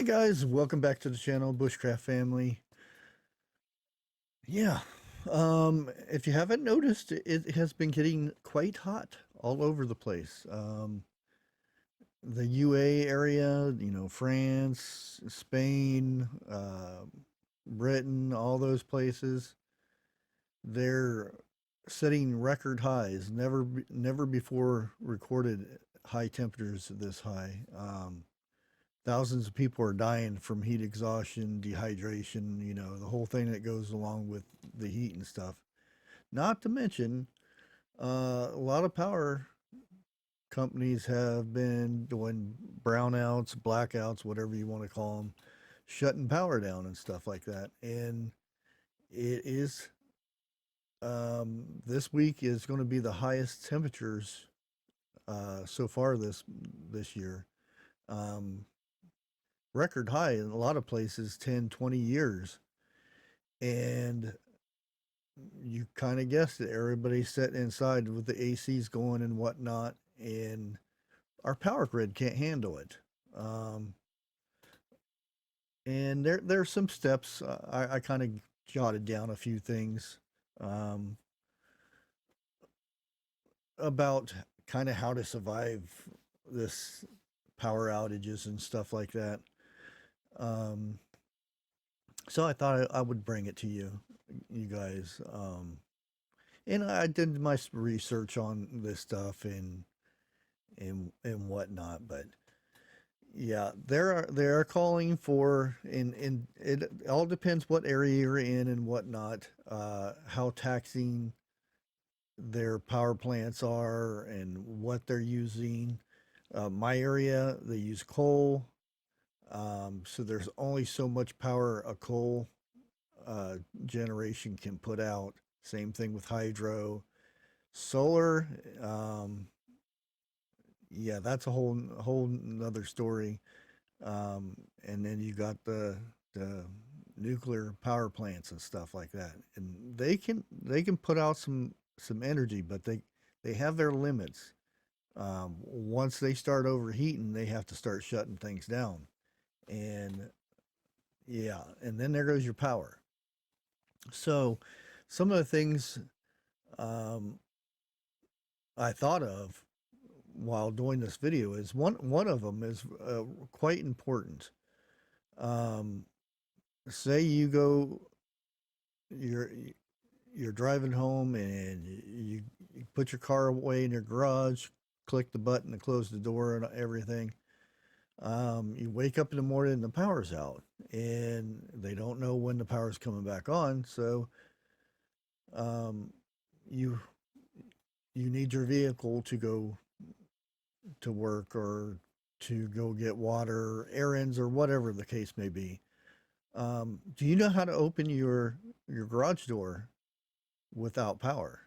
Hey guys, welcome back to the channel, Bushcraft family. Yeah, if you haven't noticed, it has been getting quite hot all over the place. The UA area, France, Spain, Britain, all those places, they're setting record highs. Never before recorded high temperatures this high. Thousands of people are dying from heat exhaustion, dehydration, the whole thing that goes along with the heat and stuff. Not to mention, a lot of power companies have been doing brownouts, blackouts, whatever you want to call them, shutting power down and stuff like that. And it is, this week is going to be the highest temperatures so far this year. Um, Record high in a lot of places, 10, 20 years. And you kind of guessed it. Everybody's sitting inside with the ACs going and whatnot. And our power grid can't handle it. Um, and there's some steps. I kind of jotted down a few things um, about kind of how to survive this power outages and stuff like that. Um, so I thought I would bring it to you guys. And I did my research on this stuff and whatnot, but yeah, they are calling for, and it all depends what area you're in and whatnot, how taxing their power plants are and what they're using. My area, they use coal, so there's only so much power a coal uh, generation can put out. Same thing with hydro. Solar, yeah, that's a whole another story. And then you got the nuclear power plants and stuff like that, and they can put out some energy, but they have their limits. Once they start overheating, they have to start shutting things down, and yeah, and then there goes your power. So, some of the things um, I thought of while doing this video is one of them is quite important. Um, Say you're you're driving home and you put your car away in your garage, click the button to close the door and everything. You wake up in the morning and the power's out, and they don't know when the power's coming back on. So um, you you need your vehicle to go to work or to go get water, errands, or whatever the case may be. Do you know how to open your garage door without power?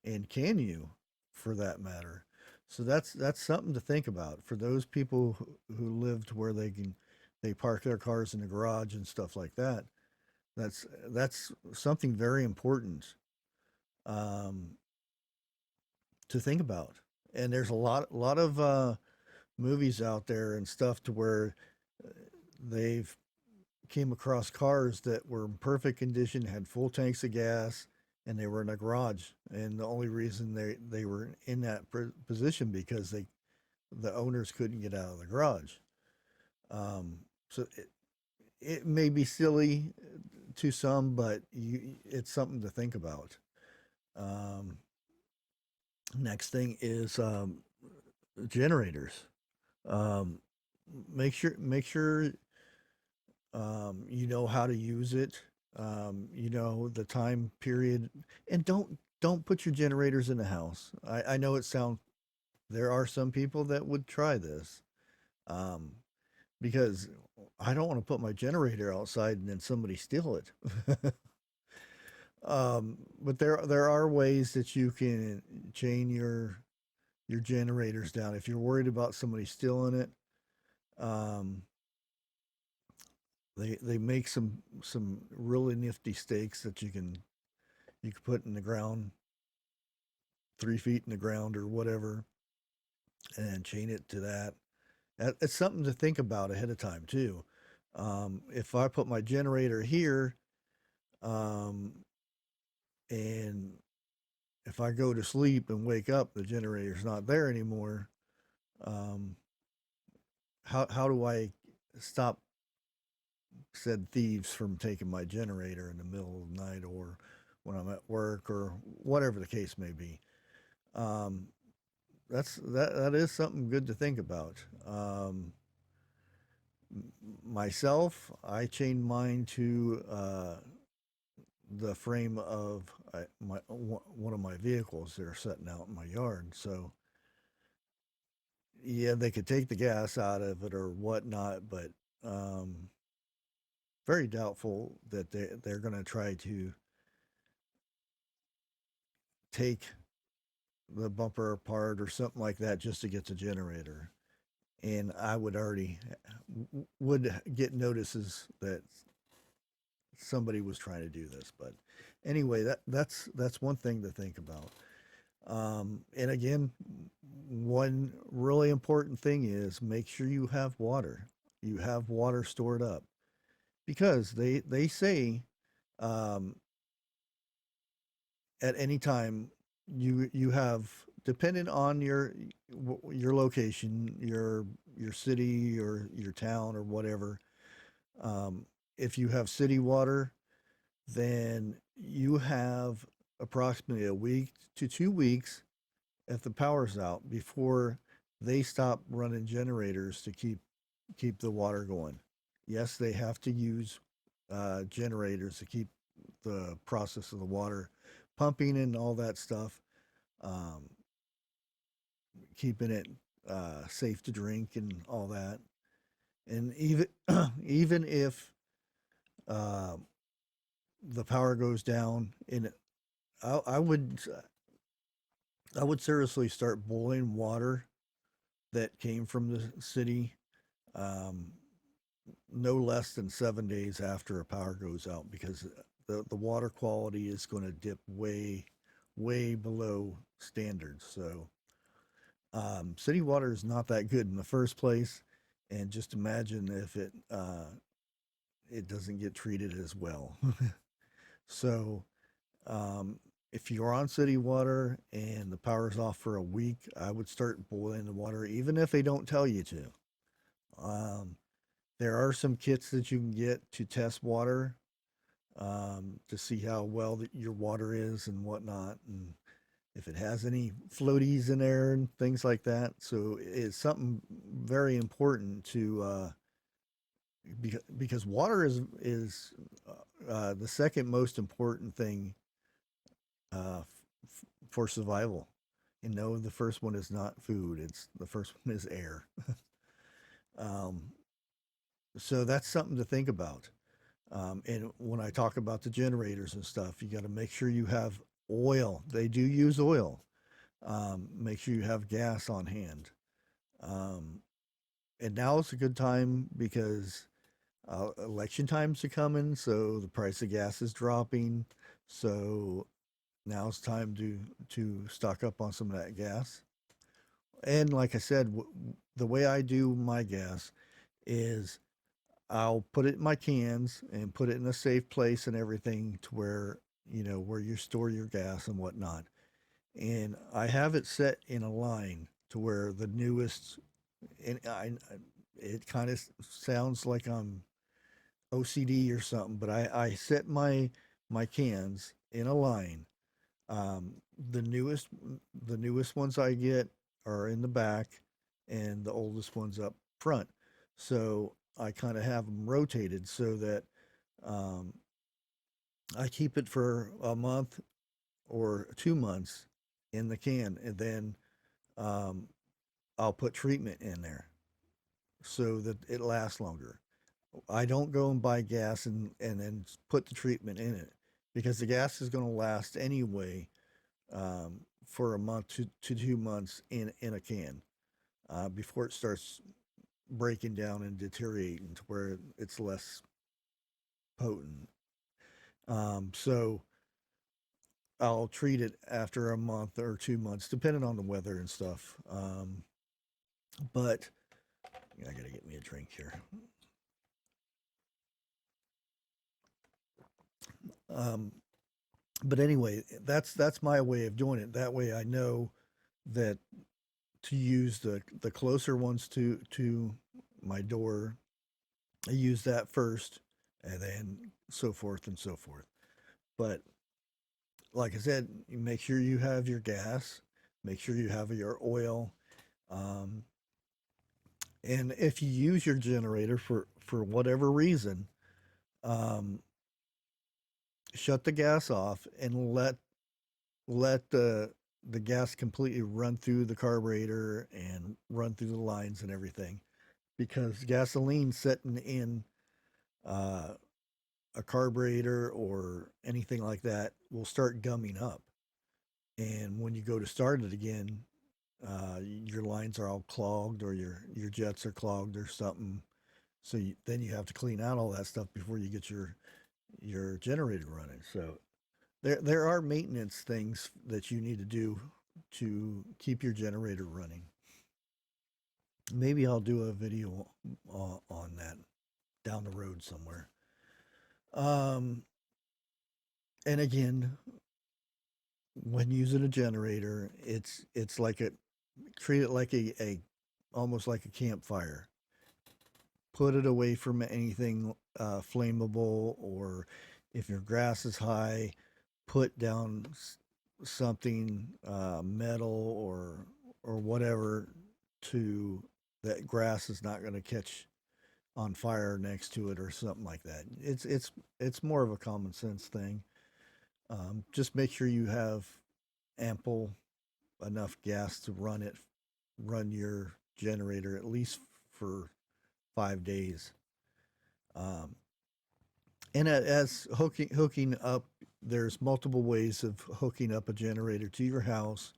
And can you, for that matter? So that's something to think about for those people who live to where they park their cars in the garage and stuff like that. That's something very important um, to think about. And there's a lot of movies out there and stuff to where they've came across cars that were in perfect condition, had full tanks of gas, and they were in a garage. And the only reason they were in that position because the owners couldn't get out of the garage. So it may be silly to some, but it's something to think about. Um, Next thing is generators. Um, make sure you know how to use it. You know the time period, and don't put your generators in the house. I know it sounds. There are some people that would try this, um, because I don't want to put my generator outside and then somebody steal it. But there are ways that you can chain your generators down if you're worried about somebody stealing it. Um, they make some really nifty stakes that you can put in the ground, 3 feet in the ground or whatever, and chain it to that. It's something to think about ahead of time too. If I put my generator here, um, and if I go to sleep and wake up, the generator's not there anymore. Um, how do I stop said thieves from taking my generator in the middle of the night or when I'm at work or whatever the case may be? Um, that is something good to think about. Myself, I chained mine to the frame of one of my vehicles that are sitting out in my yard. So yeah, they could take the gas out of it or whatnot, but um, very doubtful that they're going to try to take the bumper apart or something like that just to get the generator. And I would already would get notices that somebody was trying to do this. But anyway, that's one thing to think about. And again, one really important thing is make sure you have water. You have water stored up because they say um, at any time you have, depending on your location, your city or your town or whatever. Um, if you have city water, then you have approximately a week to 2 weeks if the power's out before they stop running generators to keep the water going. Yes, they have to use generators to keep the process of the water pumping and all that stuff, um, keeping it safe to drink and all that. And even even if uh, the power goes down, in I would seriously start boiling water that came from the city, um, no less than 7 days after a power goes out, because the water quality is going to dip way below standards. So city water is not that good in the first place, and just imagine if it doesn't get treated as well. So um, if you're on city water and the power's off for a week, I would start boiling the water, even if they don't tell you to. Um, there are some kits that you can get to test water, to see how well your water is and whatnot, and if it has any floaties in there and things like that. So it's something very important to because water is the second most important thing for survival. And no, the first one is not food. It's the first one is air. um, so that's something to think about. And when I talk about the generators and stuff, you got to make sure you have oil. They do use oil. Make sure you have gas on hand. Um, and now is a good time because election times are coming, so the price of gas is dropping. So now it's time to stock up on some of that gas. And like I said, the way I do my gas is I'll put it in my cans and put it in a safe place and everything to where where you store your gas and whatnot. And I have it set in a line to where the newest, and it kind of sounds like I'm OCD or something, but I set my cans in a line. Um, the newest the newest ones I get are in the back, and the oldest ones up front. So I kind of have them rotated so that um, I keep it for a month or 2 months in the can, and then um, I'll put treatment in there so that it lasts longer. I don't go and buy gas and then put the treatment in it because the gas is going to last anyway for a month to 2 months in a can before it starts breaking down and deteriorating to where it's less potent. So I'll treat it after a month or 2 months, depending on the weather and stuff. But I gotta get me a drink here. Um, but anyway, that's my way of doing it. That way, I know that to use the closer ones to my door. I use that first, and then so forth and so forth. But like I said, make sure you have your gas, make sure you have your oil, um, and if you use your generator for whatever reason, um, shut the gas off and let the gas completely run through the carburetor and run through the lines and everything, because gasoline sitting in uh, a carburetor or anything like that will start gumming up. And when you go to start it again, your lines are all clogged, or your jets are clogged or something. So then you have to clean out all that stuff before you get your generator running. So there are maintenance things that you need to do to keep your generator running. Maybe I'll do a video on that down the road somewhere. Um, and again, when using a generator, it's like a treat it like a almost like a campfire. Put it away from anything flammable, or if your grass is high, put down something metal or whatever, to that grass is not going to catch on fire next to it or something like that. It's more of a common sense thing. Just make sure you have ample enough gas to run your generator at least for 5 days. Um, and as hooking up, there's multiple ways of hooking up a generator to your house.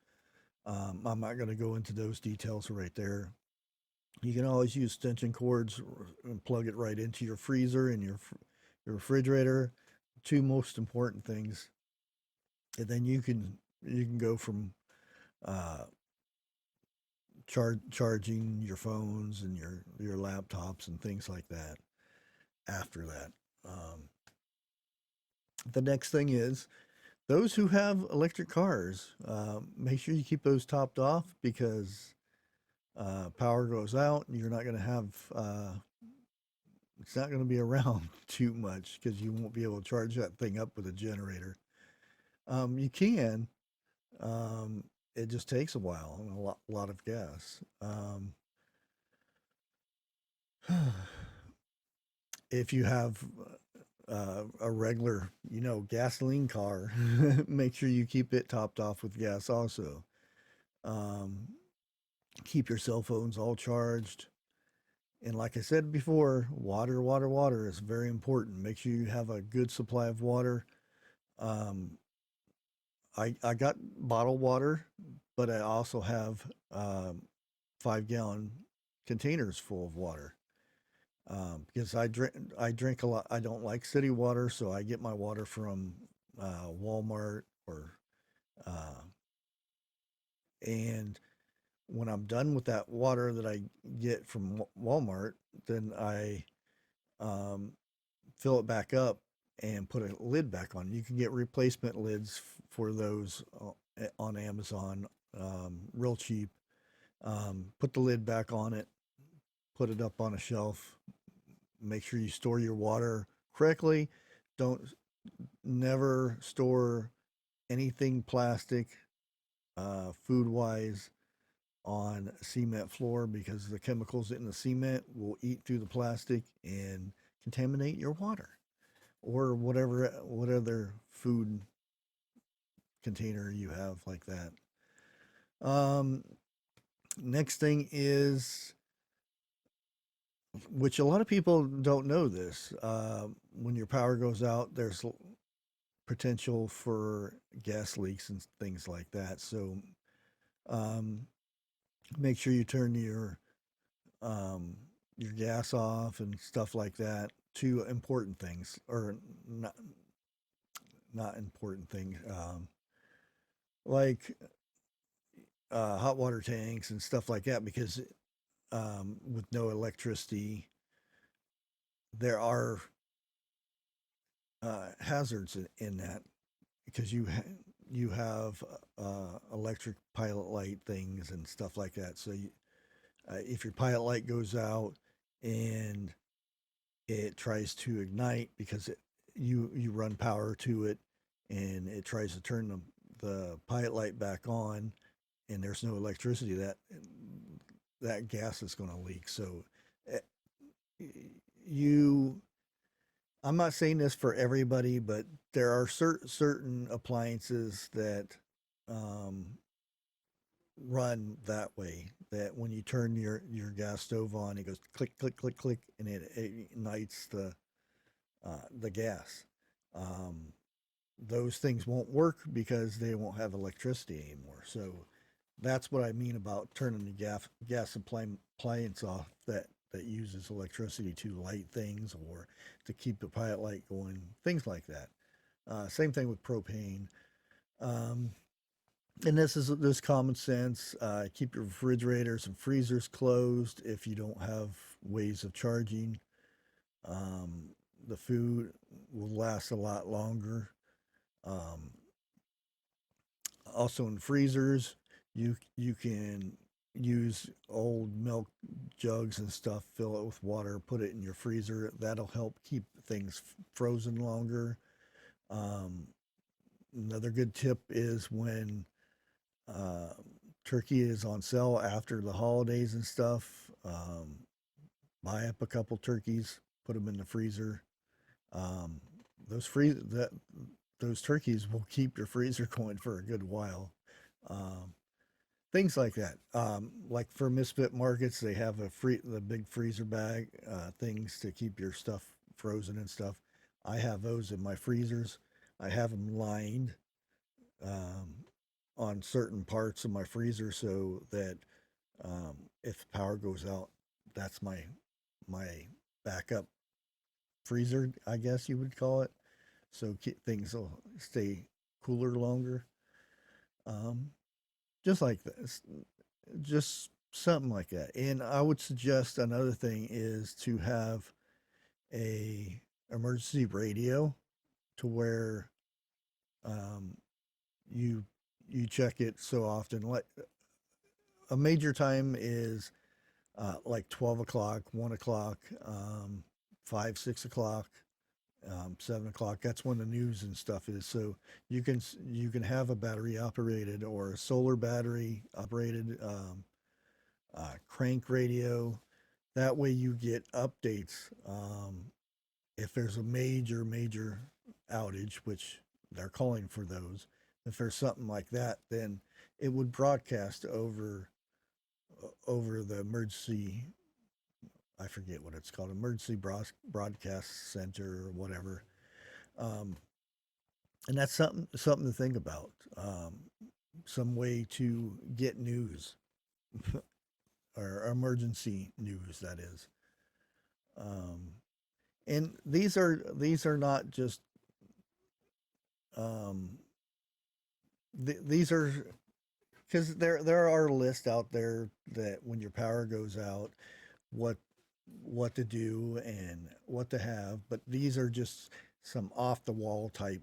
I'm not going to go into those details right there. You can always use extension cords and plug it right into your freezer and your refrigerator. Two most important things, and then you can go from uh, charging your phones and your laptops and things like that after that. The next thing is those who have electric cars, make sure you keep those topped off, because power goes out and you're not going to have it's not going to be around too much, because you won't be able to charge that thing up with a generator. You can. Um, it just takes a while and a lot of gas. If you have a regular, gasoline car, make sure you keep it topped off with gas also. Um, keep your cell phones all charged. And like I said before, water is very important. Make sure you have a good supply of water. Um, I got bottled water, but I also have 5 gallon containers full of water, because I drink a lot. I don't like city water, so I get my water from Walmart or uh, and when I'm done with that water that I get from Walmart, then I um, fill it back up and put a lid back on. You can get replacement lids for those on Amazon, real cheap. Put the lid back on it, put it up on a shelf. Make sure you store your water correctly. Don't never store anything plastic, food wise, on cement floor, because the chemicals in the cement will eat through the plastic and contaminate your water, or what other food container you have like that. Um, next thing is, which a lot of people don't know this, when your power goes out, there's potential for gas leaks and things like that. So um, make sure you turn um, your gas off and stuff like that. Two important things, or not important things, like hot water tanks and stuff like that, because with no electricity, there are hazards in that, because you have electric pilot light things and stuff like that. So if your pilot light goes out and it tries to ignite because you run power to it, and it tries to turn the pilot light back on, and there's no electricity, that gas is going to leak. So eh, you I'm not saying this for everybody, but there are certain appliances that um, run that way. That when you turn your gas stove on, it goes click click click click, and it ignites the gas. Um, those things won't work because they won't have electricity anymore. So that's what I mean about turning the gas appliance off that uses electricity to light things or to keep the pilot light going, things like that. Same thing with propane. Um, and this common sense. Keep your refrigerators and freezers closed if you don't have ways of charging. Um, the food will last a lot longer. Um, Also in freezers, you can use old milk jugs and stuff, fill it with water, put it in your freezer. That'll help keep things frozen longer. Um, Another good tip is when uh, turkey is on sale after the holidays and stuff. Buy up a couple turkeys, put them in the freezer. Um, those free that those turkeys will keep your freezer going for a good while. Um, Things like that. Like for Misfit Markets, they have the big freezer bag things to keep your stuff frozen and stuff. I have those in my freezers. I have them lined um, on certain parts of my freezer so that if power goes out, that's my backup freezer, I guess you would call it. So things will stay cooler longer. Um, just like this, just something like that. And I would suggest another thing is to have a emergency radio to where um, you you check it so often. Like a major time is like 12 o'clock, 1 o'clock, 5, 6 o'clock, 7 o'clock. That's when the news and stuff is. So you can have a battery operated or a solar battery operated crank radio. That way you get updates if there's a major outage, which they're calling for those. If there's something like that, then it would broadcast over the emergency. I forget what it's called, emergency broadcast center or whatever. Um, and that's something to think about. Some way to get news or emergency news, that is. Um, and these are not just um, these are because there are lists out there that when your power goes out, what what to do and what to have. But these are just some off the wall type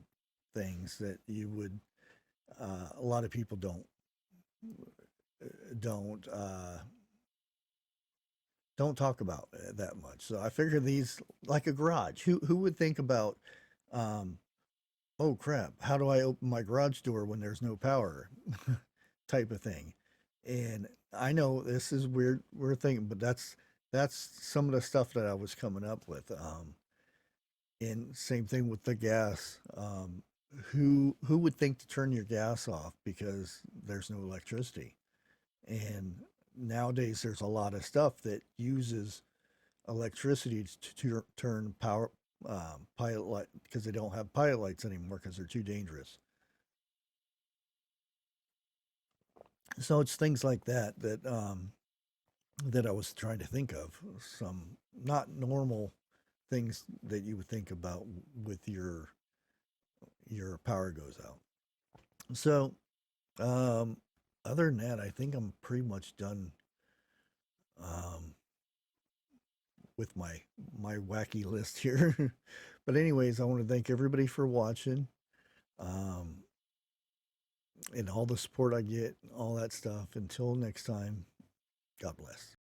things that you would a lot of people don't don't talk about that much. So I figure these, like a garage. Who would think about um, oh crap, how do I open my garage door when there's no power type of thing. And I know this is weird thinking, but that's some of the stuff that I was coming up with. And same thing with the gas. Who would think to turn your gas off because there's no electricity? And nowadays there's a lot of stuff that uses electricity to turn power pilot light, because they don't have pilot lights anymore because they're too dangerous. So it's things like that I was trying to think of, some not normal things that you would think about with your power goes out. So um, other than that, I think I'm pretty much done um, with my wacky list here. But anyways, I want to thank everybody for watching, um, and all the support I get, all that stuff. Until next time, God bless.